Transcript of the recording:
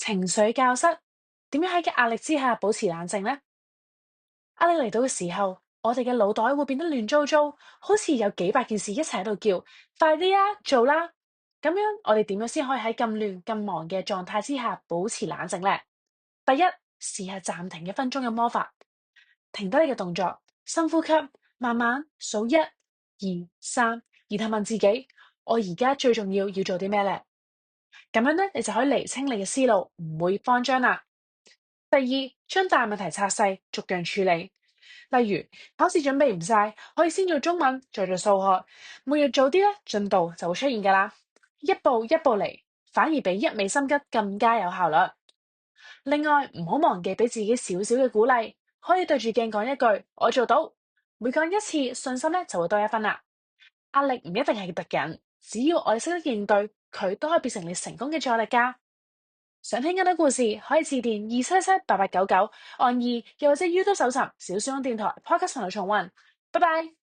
情緒教室，點樣喺壓力之下保持冷靜呢？壓力嚟到嘅時候，我哋嘅腦袋會變得亂糟糟，好似有幾百件事一齊喺度叫，快啲啊，做啦！咁樣我哋點樣先可以喺咁亂、咁忙嘅狀態之下保持冷靜呢？第一，試下暫停1分鐘嘅魔法，停低你嘅動作，深呼吸，慢慢數1、2、3，然後問自己：我而家最重要要做啲咩呢？咁樣咧，你就可以厘清你嘅思路，唔會慌張啦。第二，將大問題拆細，逐樣處理。例如，考試準備唔晒，可以先做中文，再做數學。每日做啲咧，進度就會出現㗎啦。一步一步嚟，反而比一味心急更加有效率。另外，唔好忘記俾自己少少嘅鼓勵，可以對住鏡講一句：我做到。每講一次，信心咧就會多1分啦。壓力唔一定係敵人，只要我哋識得應對，佢都可以變成你成功嘅助力㗎。想聽更多故事，可以致電277899，按2，又或者 YouTube 搜尋小書翁電台 Podcast 頻道重溫。拜拜。